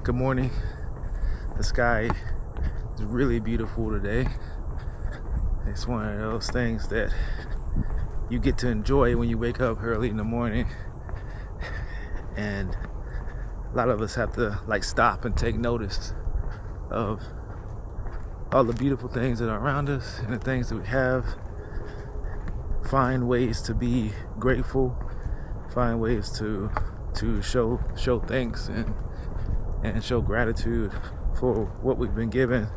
Good morning. The sky is really beautiful today. It's one of those things that you get to enjoy when you wake up early in the morning. And a lot of us have to stop and take notice of all the beautiful things that are around us and the things that we have. Find ways to be grateful. Find ways to show thanks and show gratitude for what we've been given.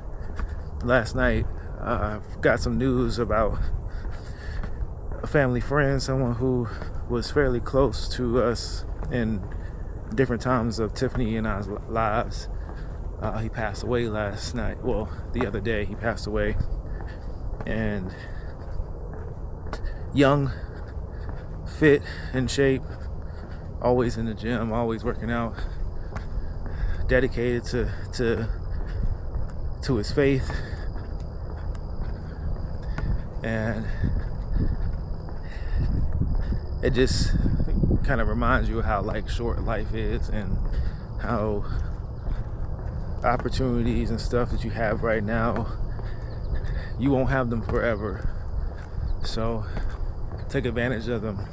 Last night, I got some news about a family friend, someone who was fairly close to us in different times of Tiffany and I's lives. He passed away last night. Well, the other day he passed away. And young, fit, in shape, always in the gym, always working out, dedicated to his faith. And it just kind of reminds you how short life is and how opportunities and stuff that you have right now, you won't have them forever. So take advantage of them.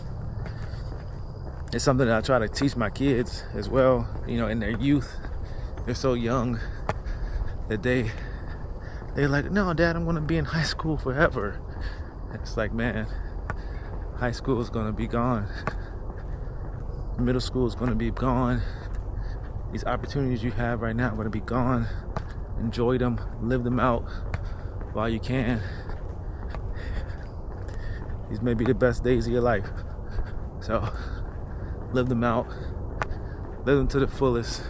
It's something that I try to teach my kids as well, in their youth. They're so young that they're like, no, Dad, I'm going to be in high school forever. It's like, man, high school is going to be gone. Middle school is going to be gone. These opportunities you have right now are going to be gone. Enjoy them, live them out while you can. These may be the best days of your life. So live them out. Live them to the fullest.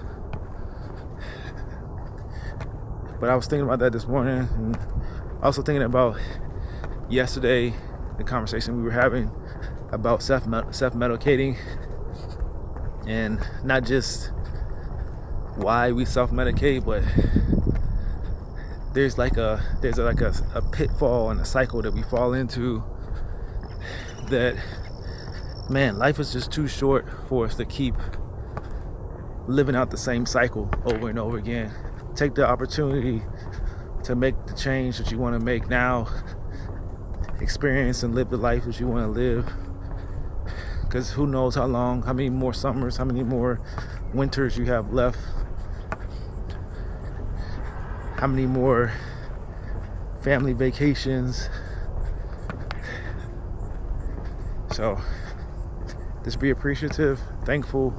But I was thinking about that this morning, and also thinking about yesterday, the conversation we were having about self-medicating, and not just why we self-medicate, but there's a pitfall and a cycle that we fall into that, man, life is just too short for us to keep living out the same cycle over and over again. Take the opportunity to make the change that you want to make now. Experience and live the life that you want to live. Because who knows how many more summers, how many more winters you have left. How many more family vacations. So just be appreciative, thankful.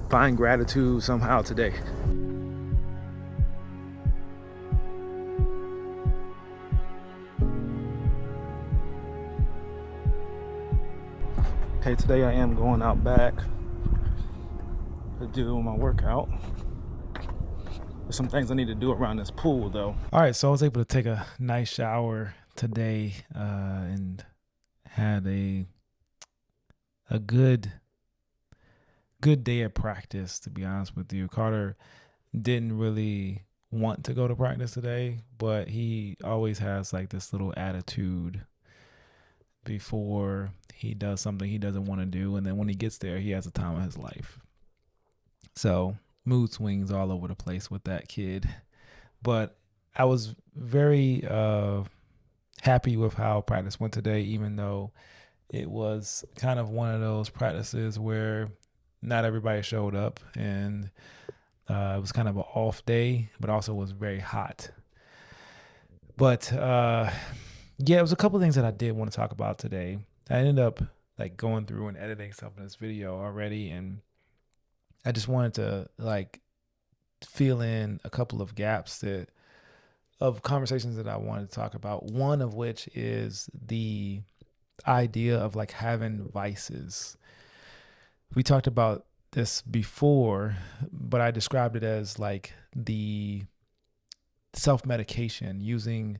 Find gratitude somehow today. Okay, today I am going out back to do my workout. There's some things I need to do around this pool though. All right, so I was able to take a nice shower today and had a good day of practice, to be honest with you. Carter didn't really want to go to practice today, but he always has this little attitude before he does something he doesn't want to do, and then when he gets there, he has the time of his life. So mood swings all over the place with that kid. But I was very happy with how practice went today, even though it was kind of one of those practices where not everybody showed up, and it was kind of an off day, but also was very hot. But it was a couple of things that I did want to talk about today. I ended up going through and editing stuff in this video already, and I just wanted to fill in a couple of gaps of conversations that I wanted to talk about. One of which is the idea of having vices. We talked about this before, but I described it as the self-medication, using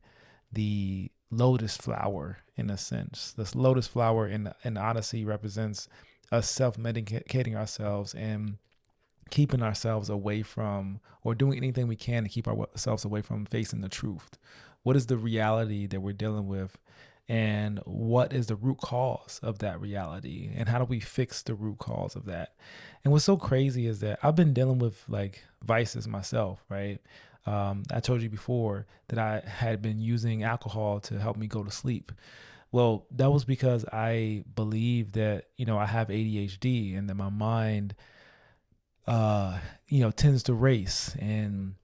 the lotus flower in a sense. This lotus flower in Odyssey represents us self-medicating ourselves and keeping ourselves away from, or doing anything we can to keep ourselves away from facing the truth. What is the reality that we're dealing with? and what is the root cause of that reality, and how do we fix the root cause of that. And what's so crazy is that I've been dealing with like vices myself, right? I told you before that I had been using alcohol to help me go to sleep. Well, that was because I believe that, I have ADHD, and that my mind, tends to race. And,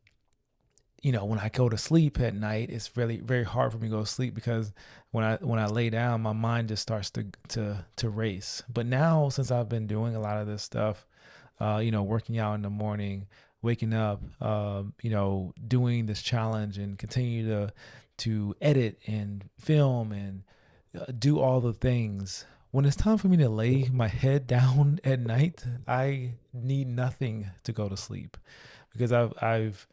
when I go to sleep at night, it's really very hard for me to go to sleep, because when I lay down, my mind just starts to race. But now, since I've been doing a lot of this stuff, working out in the morning, waking up, doing this challenge, and continue to edit and film and do all the things. When it's time for me to lay my head down at night, I need nothing to go to sleep, because I've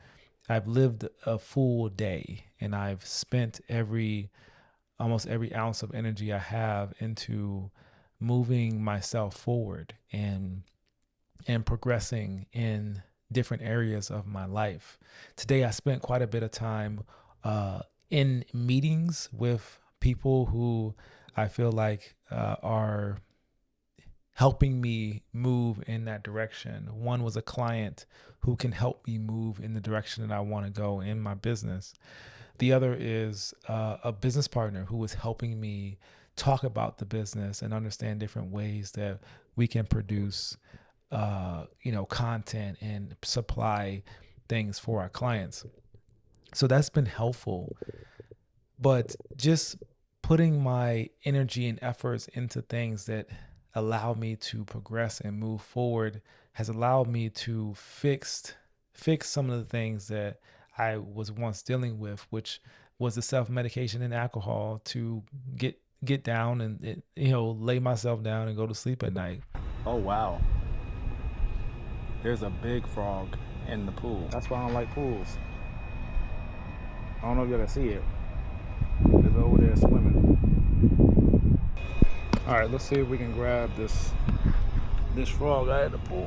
lived a full day, and I've spent almost every ounce of energy I have into moving myself forward and progressing in different areas of my life. Today, I spent quite a bit of time in meetings with people who I feel like are helping me move in that direction. One was a client who can help me move in the direction that I want to go in my business. The other is a business partner who was helping me talk about the business and understand different ways that we can produce, content and supply things for our clients. So that's been helpful. But just putting my energy and efforts into things that allow me to progress and move forward has allowed me to fix some of the things that I was once dealing with, which was the self-medication and alcohol to get down and lay myself down and go to sleep at night. Oh wow. There's a big frog in the pool. That's why I don't like pools. I don't know if y'all can see it. It's over there swimming. All right, let's see if we can grab this frog out of the pool.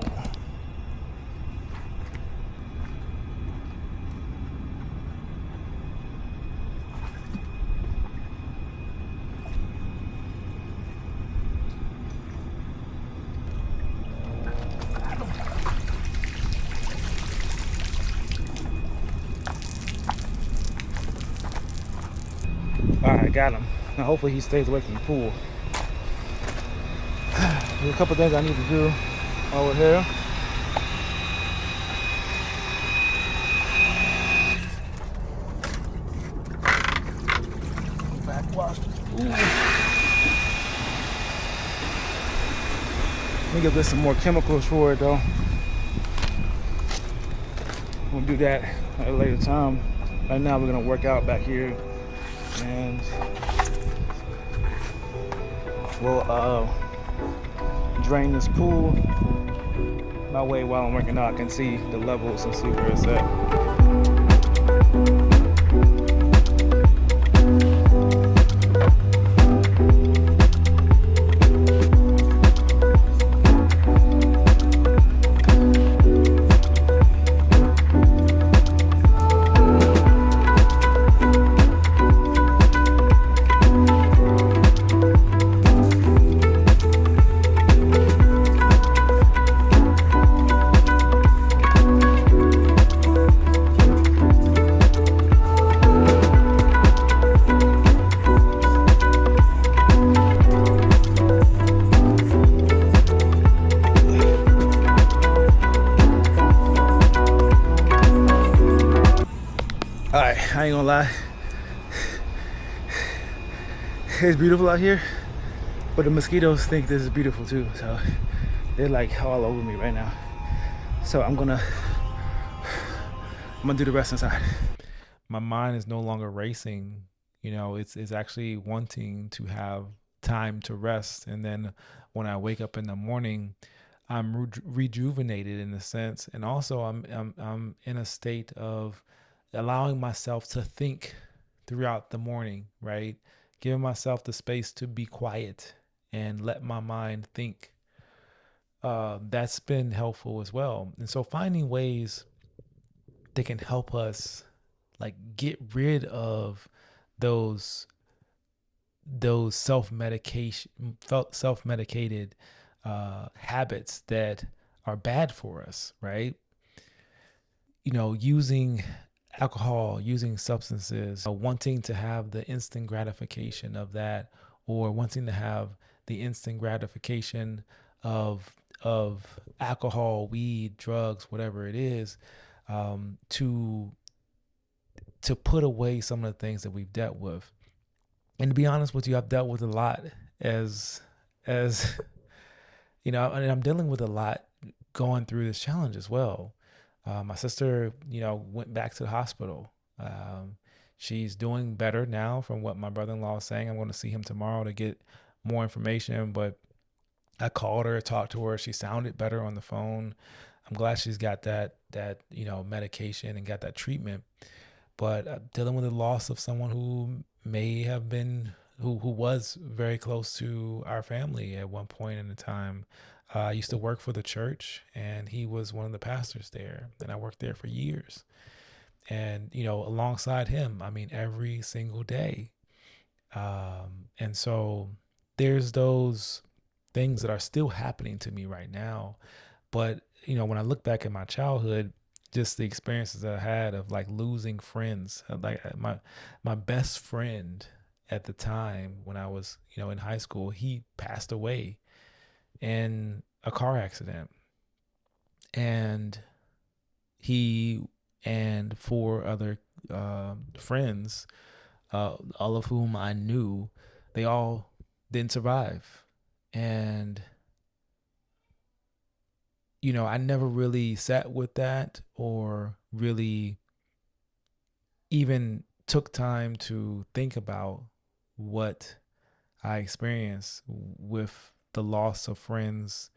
All right, got him. Now hopefully he stays away from the pool. There's a couple things I need to do over here. Backwash. Let me give this some more chemicals for it though. We'll do that at a later time. Right now we're gonna work out back here, and we'll drain this pool. That way while I'm working out I can see the levels and see where it's at. Alright, I ain't gonna lie. It's beautiful out here, but the mosquitoes think this is beautiful too, so they're like all over me right now. So I'm gonna do the rest inside. My mind is no longer racing. It's actually wanting to have time to rest, and then when I wake up in the morning, I'm rejuvenated in a sense, and also I'm in a state of allowing myself to think throughout the morning, right? Giving myself the space to be quiet and let my mind think. That's been helpful as well. And so finding ways that can help us like get rid of those those self-medicated habits that are bad for us, right? Using alcohol, using substances, wanting to have the instant gratification of that, or wanting to have the instant gratification of alcohol, weed, drugs, whatever it is, to put away some of the things that we've dealt with. And to be honest with you, I've dealt with a lot as and I'm dealing with a lot going through this challenge as well. My sister, went back to the hospital. She's doing better now from what my brother-in-law is saying. I'm going to see him tomorrow to get more information, but I called her, talked to her. She sounded better on the phone. I'm glad she's got that medication and got that treatment. But dealing with the loss of someone who may have been, who was very close to our family at one point in the time. I used to work for the church, and he was one of the pastors there, and I worked there for years. And, alongside him, every single day. And so there's those things that are still happening to me right now. But, when I look back at my childhood, just the experiences I had of like losing friends, like my best friend at the time when I was, in high school, he passed away in a car accident. And he and 4 other friends, all of whom I knew, they all didn't survive. And I never really sat with that or really even took time to think about what I experienced with the loss of friends.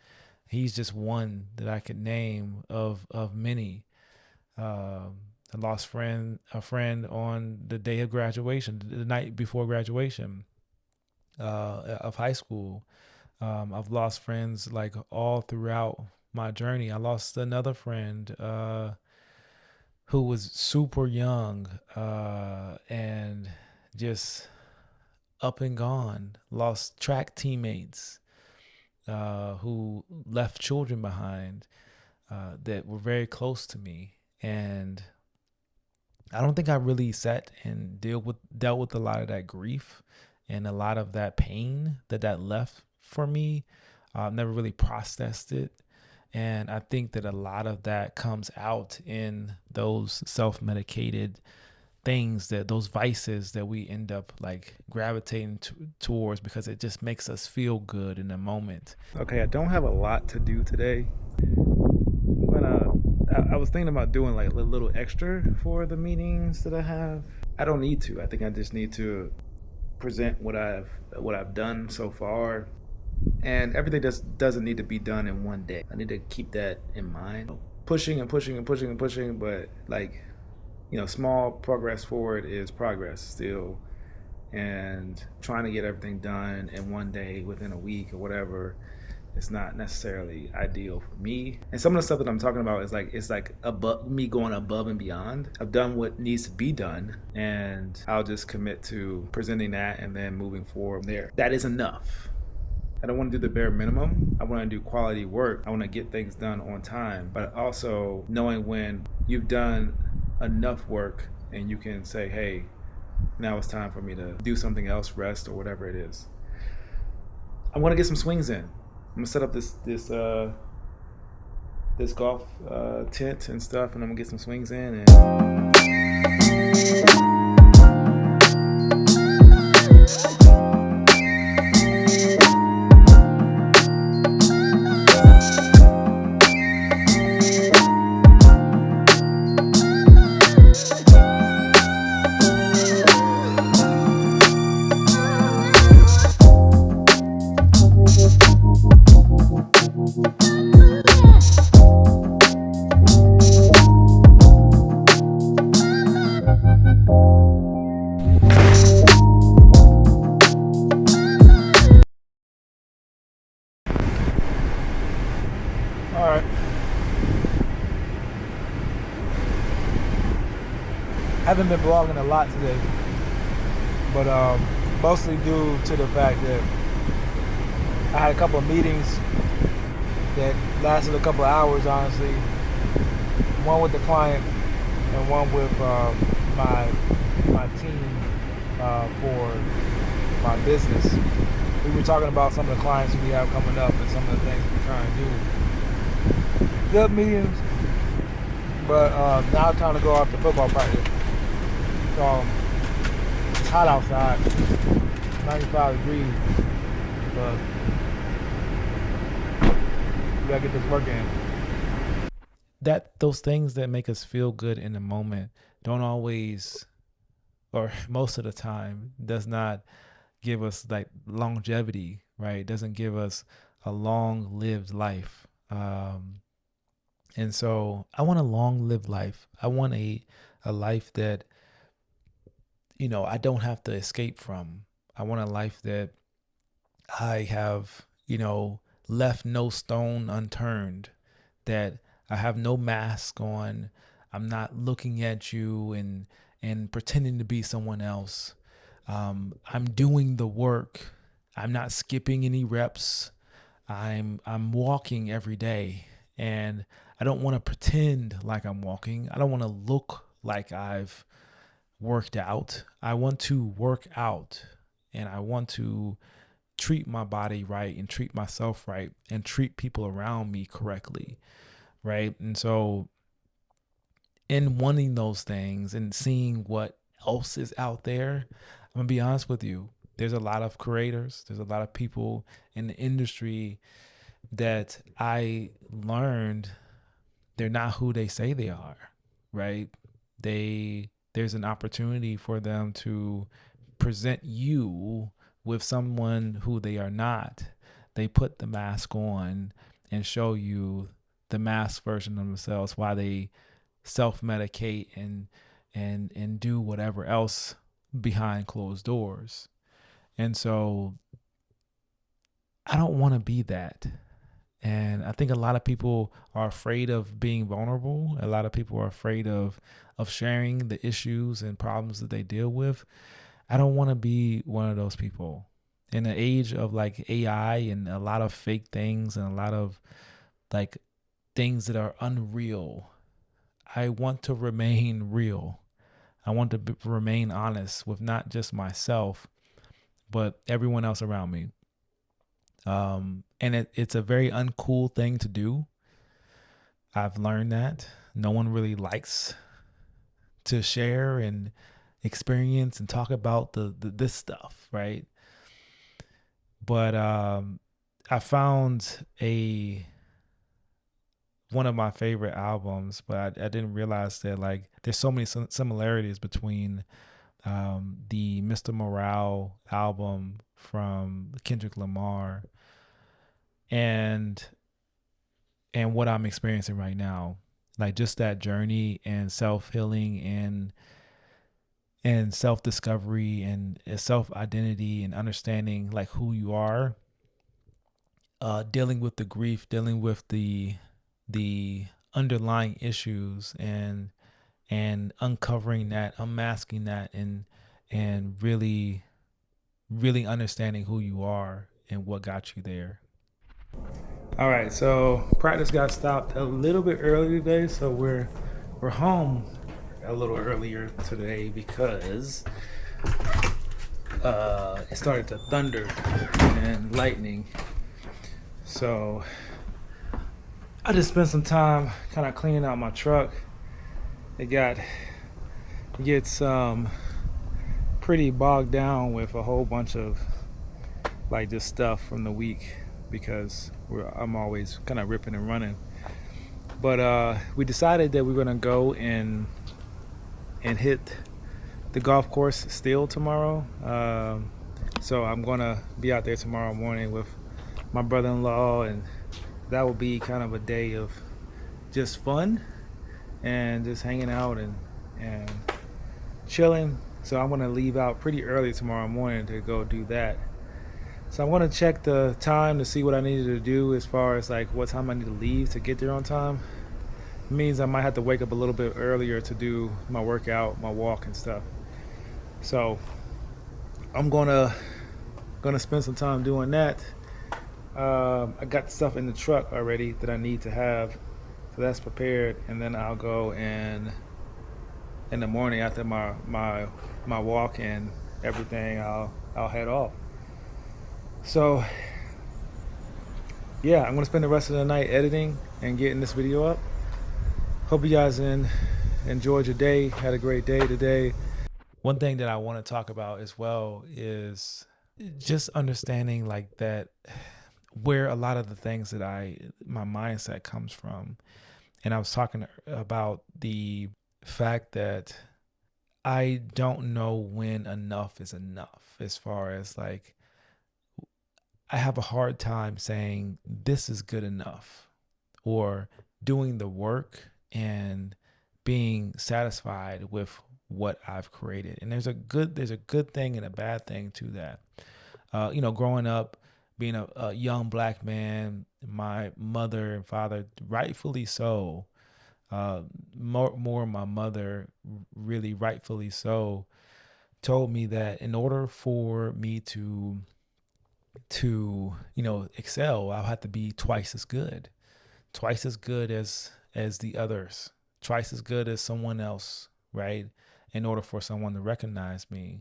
He's just one that I could name of many. I lost a friend on the day of graduation, the night before graduation of high school. I've lost friends like all throughout my journey. I lost another friend who was super young and just up and gone. Lost track teammates who left children behind that were very close to me. And I don't think I really sat and dealt with a lot of that grief and a lot of that pain that left for me. Never really processed it. And I think that a lot of that comes out in those self-medicated things, that those vices that we end up like gravitating towards because it just makes us feel good in the moment. Okay, I don't have a lot to do today. I was thinking about doing like a little extra for the meetings that I have. I don't need to. I think I just need to present what I've done so far. And everything just doesn't need to be done in one day. I need to keep that in mind. Pushing and pushing and pushing and pushing, but like, small progress forward is progress still. And trying to get everything done in one day within a week or whatever, it's not necessarily ideal for me. And some of the stuff that I'm talking about is like, it's like above me, going above and beyond. I've done what needs to be done, and I'll just commit to presenting that and then moving forward there. That is enough. I don't want to do the bare minimum. I want to do quality work. I want to get things done on time, but also knowing when you've done enough work and you can say, hey, now it's time for me to do something else, rest or whatever it is. I want to get some swings in. I'm gonna set up this golf tent and stuff, and I'm gonna get some swings in. Alright. I haven't been vlogging a lot today, but mostly due to the fact that I had a couple of meetings that lasted a couple of hours, honestly. One with the client and one with my team for my business. We were talking about some of the clients we have coming up and some of the things we're trying to do. Good meetings, but now it's time to go off to football practice. So it's hot outside, 95 degrees, but we gotta get this work in. Those things that make us feel good in the moment don't always, or most of the time, does not give us like longevity, right? It doesn't give us a long-lived life. And so I want a long-lived life. I want a life that, I don't have to escape from. I want a life that I have, left no stone unturned, that I have no mask on. I'm not looking at you and pretending to be someone else. I'm doing the work. I'm not skipping any reps. I'm walking every day, and I don't want to pretend like I'm walking. I don't want to look like I've worked out. I want to work out, and I want to treat my body right and treat myself right and treat people around me correctly, right? And so in wanting those things and seeing what else is out there, I'm gonna be honest with you, there's a lot of creators, there's a lot of people in the industry that I learned they're not who they say they are, right? There's an opportunity for them to present you with someone who they are not. They put the mask on and show you the masked version of themselves while they self-medicate and do whatever else behind closed doors. And so I don't want to be that. And I think a lot of people are afraid of being vulnerable. A lot of people are afraid of sharing the issues and problems that they deal with. I don't want to be one of those people. In the age of like AI and a lot of fake things and a lot of like things that are unreal, I want to remain real. I want to remain honest with not just myself, but everyone else around me. And it's a very uncool thing to do. I've learned that no one really likes to share and experience and talk about this stuff, right? But I found one of my favorite albums, but I didn't realize that like there's so many similarities between the Mr. Morale album from Kendrick Lamar and what I'm experiencing right now. Like just that journey and self-healing and self-discovery and self-identity and understanding like who you are, dealing with the grief, dealing with the underlying issues and uncovering that, unmasking that, and really understanding who you are and what got you there. All right, so practice got stopped a little bit early today, so we're home a little earlier today because it started to thunder and lightning. So I just spent some time kind of cleaning out my truck. It gets pretty bogged down with a whole bunch of like just stuff from the week because I'm always kind of ripping and running. But we decided that we're gonna go and hit the golf course still tomorrow. So I'm gonna be out there tomorrow morning with my brother-in-law, and that will be kind of a day of just fun and just hanging out and chilling. So I'm gonna leave out pretty early tomorrow morning to go do that. So I'm gonna check the time to see what I needed to do as far as like what time I need to leave to get there on time. It means I might have to wake up a little bit earlier to do my workout, my walk and stuff. So I'm gonna spend some time doing that. I got the stuff in the truck already that I need to have, so that's prepared. And then I'll go and in the morning after my walk and everything, I'll head off. So yeah, I'm gonna spend the rest of the night editing and getting this video up. Hope you guys enjoyed your day. Had a great day today. One thing that I want to talk about as well is just understanding like that where a lot of the things that my mindset comes from. And I was talking about the fact that I don't know when enough is enough, as far as like I have a hard time saying this is good enough, or doing the work and being satisfied with what I've created. And there's a good thing and a bad thing to that. Growing up, being a young black man, my mother and father, rightfully so, more my mother, really rightfully so, told me that in order for me to excel, I'll have to be twice as good as the others, twice as good as someone else, right? In order for someone to recognize me.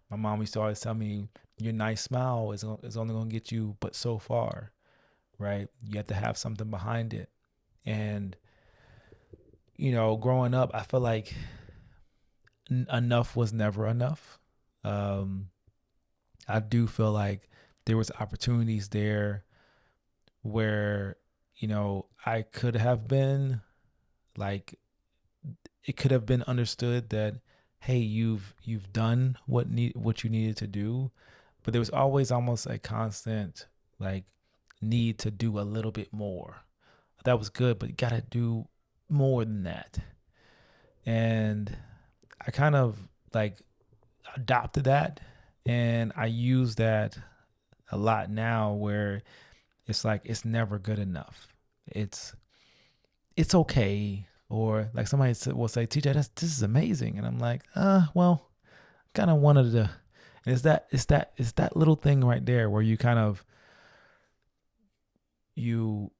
My mom used to always tell me, your nice smile is only going to get you but so far, right? You have to have something behind it. And, growing up, I feel like enough was never enough. I do feel like there was opportunities there where, I could have been like, it could have been understood that, hey, you've done what you needed to do, but there was always almost a constant like need to do a little bit more. That was good, but you gotta do more than that. And I kind of like adopted that, and I use that a lot now, where it's like it's never good enough. It's okay. Or like somebody will say, TJ, this is amazing. And I'm like, well, kind of wanted to. And it's that little thing right there where you kind of, you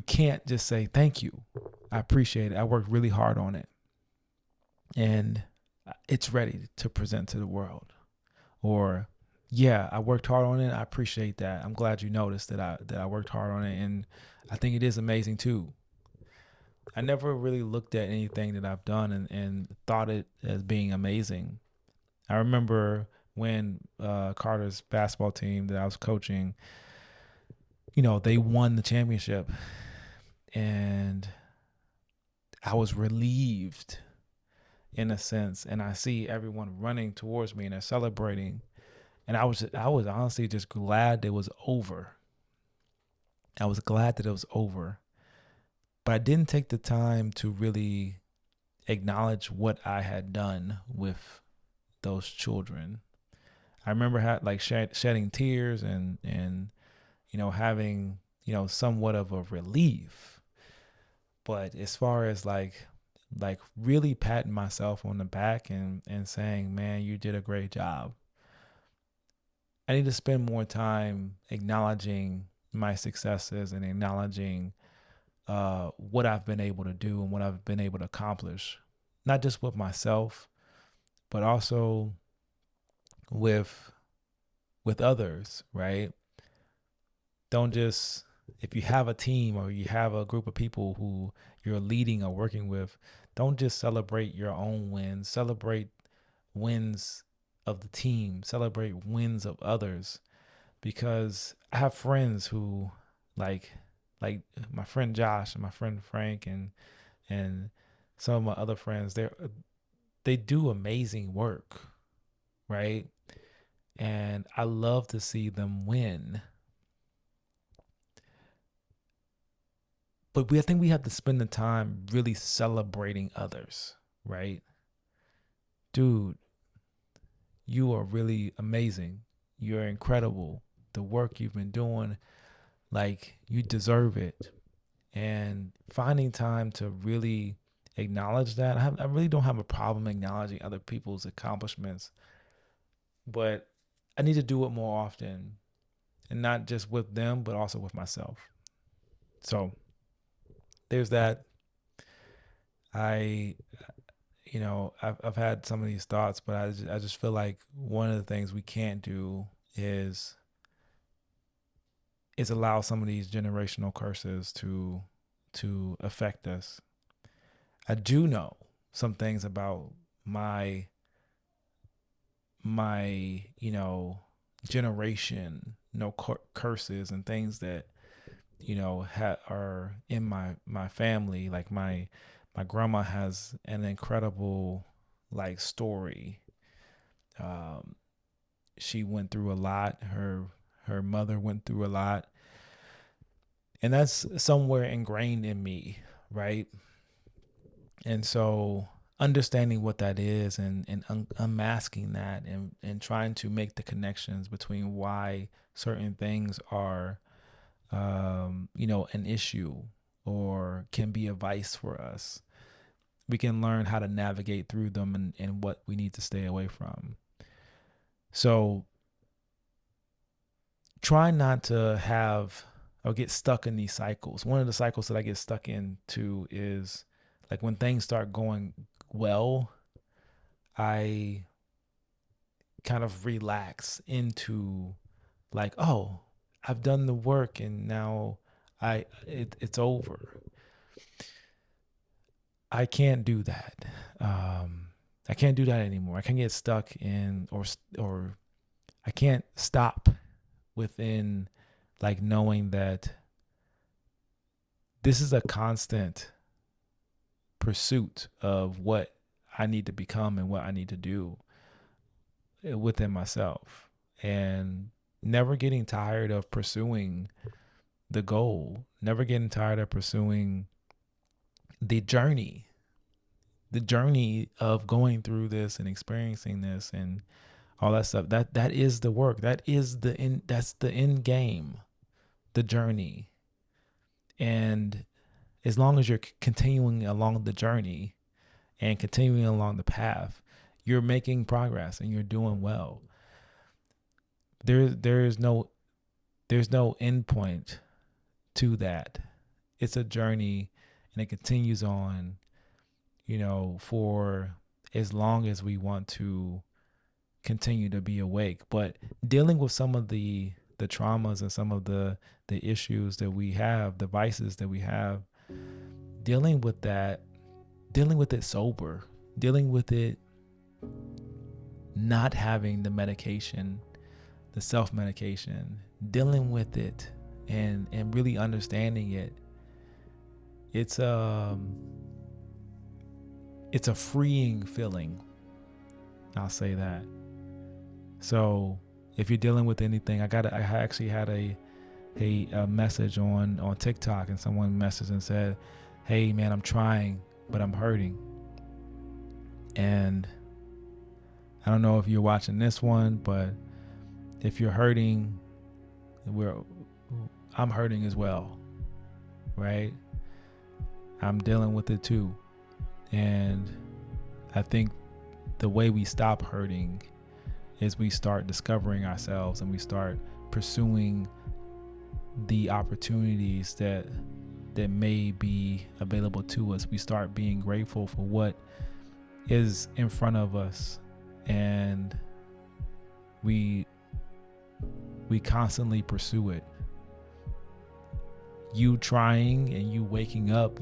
can't just say, thank you, I appreciate it, I worked really hard on it, and it's ready to present to the world. Or, yeah, I worked hard on it, I appreciate that, I'm glad you noticed that I worked hard on it, and I think it is amazing too. I never really looked at anything that I've done and thought it as being amazing. I remember when Carter's basketball team that I was coaching, they won the championship, and I was relieved in a sense. And I see everyone running towards me and they're celebrating. And I was honestly just glad it was over. I was glad that it was over. But I didn't take the time to really acknowledge what I had done with those children. I remember shedding tears and having somewhat of a relief. But as far as like really patting myself on the back and saying, man, you did a great job, I need to spend more time acknowledging my successes and acknowledging what I've been able to do and what I've been able to accomplish, not just with myself, but also with others, right? Don't just, if you have a team or you have a group of people who you're leading or working with, don't just celebrate your own wins. Celebrate wins of the team. Celebrate wins of others. Because I have friends who like my friend Josh and my friend Frank and some of my other friends, they do amazing work, right? And I love to see them win. But I think we have to spend the time really celebrating others, right? Dude, you are really amazing. You're incredible. The work you've been doing, like, you deserve it. And finding time to really acknowledge that. I really don't have a problem acknowledging other people's accomplishments. but I need to do it more often, and not just with them, but also with myself. So there's that. I, I've had some of these thoughts, but I just feel like one of the things we can't do is allow some of these generational curses to affect us. I do know some things about my generation, curses and things that are in my family. Like my grandma has an incredible like story. She went through a lot. Her mother went through a lot, and that's somewhere ingrained in me, right? And so understanding what that is, and unmasking that, and trying to make the connections between why certain things are an issue or can be a vice for us. We can learn how to navigate through them, and what we need to stay away from. So try not to have or get stuck in these cycles. One of the cycles that I get stuck into is like when things start going well, I kind of relax into like, oh, I've done the work and now it's over. I can't do that. I can't do that anymore. I can't get stuck in or I can't stop within like knowing that this is a constant pursuit of what I need to become and what I need to do within myself, and never getting tired of pursuing the goal, never getting tired of pursuing the journey of going through this and experiencing this and all that stuff. That is the work. That's the end game, the journey. And as long as you're continuing along the journey and continuing along the path, you're making progress and you're doing well. There's no end point to that. It's a journey, and it continues on, for as long as we want to continue to be awake. But dealing with some of the traumas and some of the issues that we have, the vices that we have, dealing with it sober, dealing with it not having the medication, the self-medication, dealing with it and really understanding it. It's a freeing feeling. I'll say that. So if you're dealing with anything, I actually had a message on TikTok, and someone messaged and said, "Hey man, I'm trying, but I'm hurting." And I don't know if you're watching this one, but if you're hurting, I'm hurting as well, right? I'm dealing with it too. And I think the way we stop hurting is we start discovering ourselves, and we start pursuing the opportunities that may be available to us. We start being grateful for what is in front of us, and we constantly pursue it. You trying and you waking up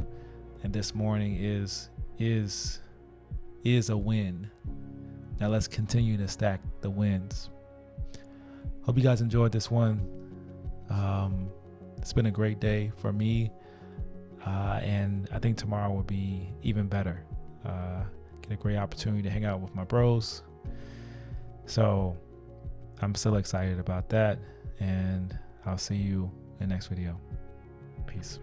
and this morning is a win. Now let's continue to stack the wins. Hope you guys enjoyed this one. It's been a great day for me, and I think tomorrow will be even better. Get a great opportunity to hang out with my bros. So I'm still excited about that, and I'll see you in the next video. Peace.